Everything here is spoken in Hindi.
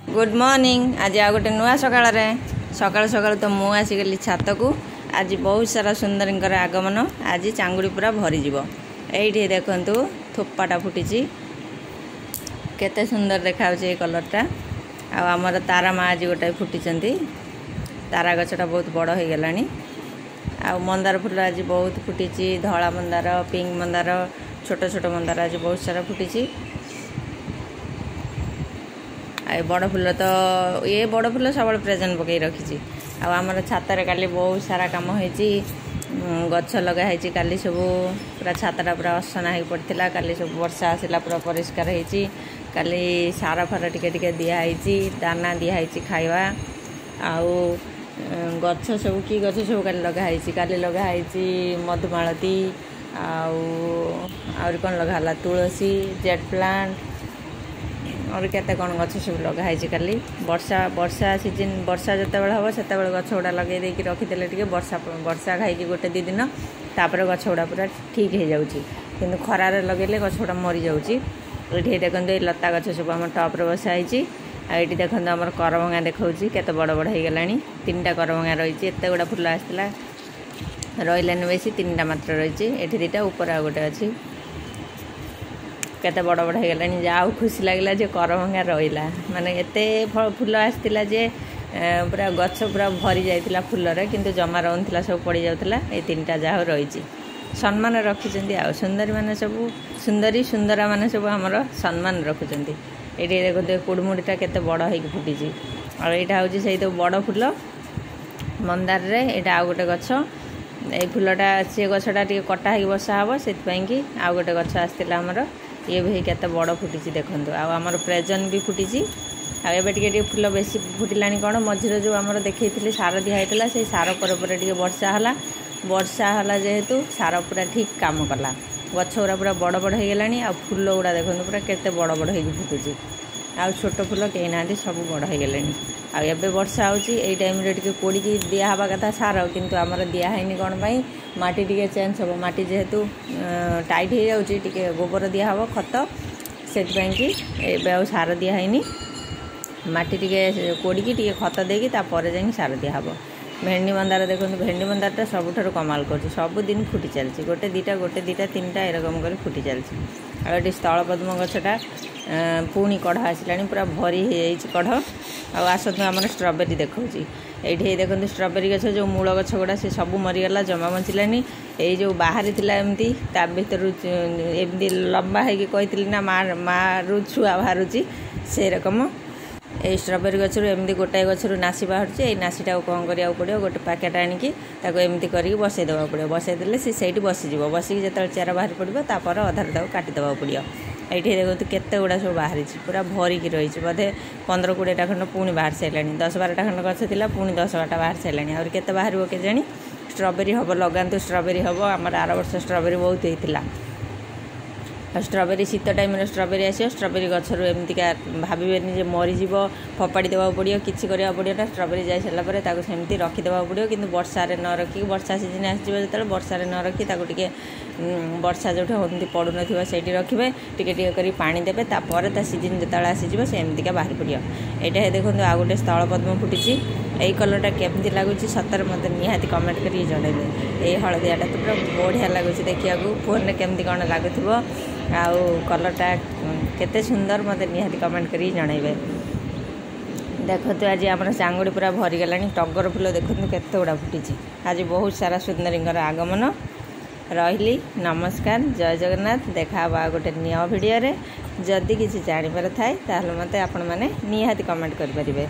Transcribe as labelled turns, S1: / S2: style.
S1: Good morning. आज आ गोटे नुआ सकाळ सकाल सकाल तो मु आसीगली छात को। आज बहुत सारा सुंदर आगमन। आज चांगुड़ी पूरा भरीज ये देखु थोपाटा फुटी केते सुंदर देखा कलरटा। आमर तारा माँ आज गोटे फुटी तारा गछटा बहुत बड़ हो गला। आ मंदार फुल आज बहुत फुटी धला मंदार पिंक मंदार छोट छोट मंदार आज बहुत सारा फुटी। बड़ फुल तो ये बड़ फुल सब प्रेजेंट पकई रखी। आमर छातर काली बहुत सारा कम हो गछ लगाई काली सब पूरा छातटा पूरा असना हो पड़ता। काली सब वर्षा आसला पूरा परिष्कार होती। काली सार फार टिके दिखाई दाना दिखाई खाइबा आउ गछ सब कि गछ सब काली लगाई काली लगाई मधुमालती आउर कौन लगा तुलसी जेट प्लांट और केते कौन गछ सब लगाई काली। वर्षा वर्षा सीजन वर्षा जिते हम से गछ गुड़ा लगे देकी रखीदे टे वर्षा वर्षा खाई गोटे दी दिन तापर गछ गुड़ा पूरा ठीक हो जाऊँगी। किंतु खरार लगेले गछ गुड़ा मरी जाऊँगी। ये देखो ये लता गछ सब आम टप्रे बसाई। ये देखो आम करभंगा देखा केते बड़ बड़ हो गला। 3टा करभंगा रही एत गुड़ा फुल आसला रही बेसी 3टा मात्र रही। ये 2टा ऊपर आ गोटे अच्छी केते बड़ बड़ हो गला। जाऊ खुशी लगला जे करभंगा रहा माने एते फुल आसला जे पूरा गछ पूरा भरी जाइतिला फुल रे किंतु जमा रहनथिला सब पड़ी जाउतिला। ए 3टा जाह रही सम्मान रखिछन्ती। आ सुंदरी माने सब सुंदरी सुंदरा माने सब हमर सम्मान रखुछन्ती। एठी देखो कुड़मुड़ीटा केते बड़ होई फुटी आ एटा होची सेई तो बड़ फुल मंदार रे। एटा आ गोटे गछ ए फुलटा से गछटा टिके कटा होई बसा हबो सेति कि आ गोटे गछ आस्तिला हमर ये भी केते बड़ फुटी देखो। आमर प्रेजन भी फुटी आए फुल बेसी फुटिला कौन मझे जो आम देखी सार दिखाई से सार पर वर्षा है वर्षा है जेहेतु सार पूरा ठीक काम कला गछ गुरा पूरा बड़ बड़ हो गला। आ फुल गुड़ा देखो पूरा केते बड़ बड़ हो फुटुची। आ छोट फुल कहीं ना सब बड़ हो गले। आबे वर्षा होची एई टाइम रे टिके पोड़ी दिया हवा कथा सार किंतु आमर दिया हैनी कौन पाई माटी टिके चेंज हो माटी जेहेतु टाइट हो जाउची टिके गोबर दिया हबो खत सेति कि एबे आ सार दिया हैनी माटी टिके कोड़ी टिके खत देकी तापर जाई सार दिया हबो। भेंडी मंदार देखो भेंडी मंदारटा सबुठारु कमाल कर सबुदिन फुटी चलती गोटे दीटा 3टा एरकम कर फुटी चलती। आ ये स्थल पद्म गछटा पुणी कढ़ आसला पूरा भरी हो कढ़। आसतु आम स्ट्रबेरी देखा ये देखो स्ट्रबेरी गछ जो मूल गछ गुड़ा से सब मरीगला जमा बचिलानी। ये जो बाहरी एमती ता भर एमती लंबा होती ना मारू छुआ बाहर से रकम ये स्ट्रबेरी गचर एमती गोटाए गचर नासी बाहर नासीटा कौन करा पड़ो गोटे पैकेट आणिकी एमती करके बसई देवा पड़ो बसईदे से बसीज बसिक जो चेरा बाहर पड़ो तापर अधार काटिदेवा पड़ो। ये देखो केते गुड़ा सब बाहरी पूरा भरिकी रही बोधे 15-20टा खंड पुणी बाहर सारा 10-12टा खंड गछ थी पुणी 10-12टा बाहर सारा और केते बाहर केजाणी। स्ट्रबेरी हम लगातु स्ट्रबेरी हम आमर आर वर्ष स्ट्रबेरी बहुत होता। स्ट्रबेरी शीत टाइम स्ट्रबेरी आस स्ट्रबेरी गचर एमतीका भावे मरीज फपाड़ी देवा पड़ो किसी करा पड़ो ना स्ट्रबेरी जाई सारापर सेमती रखीदेवा पड़ो किंतु वर्षा न रखी वर्षा सीजन आसो जो वर्षा न रखी टे वर्षा जो होती पड़ू नई रखिए टिके कर पानी देवे तापर सीजन जो आसीज से एमतीका बाहर पड़ो। यहाँ देखो आ गोटे स्थल पद्म फुटी यही कलरटा केमती लगुच सतर मत निहाती कमेंट करिए जनइबे। ये हलदियाटा तो पूरा बढ़िया लगुच देखा फोन में केमती कौन लगुव आउ कलरटा केते सुंदर मत निहाती कमेंट करिए जनइबे। देखो तो आज आम चांगुड़ी पूरा भरीगला। टगर फुल देखो केते गुड़ा फुटी आज बहुत सारा सुंदरींगर आगमन। रही नमस्कार जय जगन्नाथ। देखा गोटे नया वीडियो रे जदि किसी जानिबार थाए ताहले मते आपण माने निहाती कमेंट करि परिबे।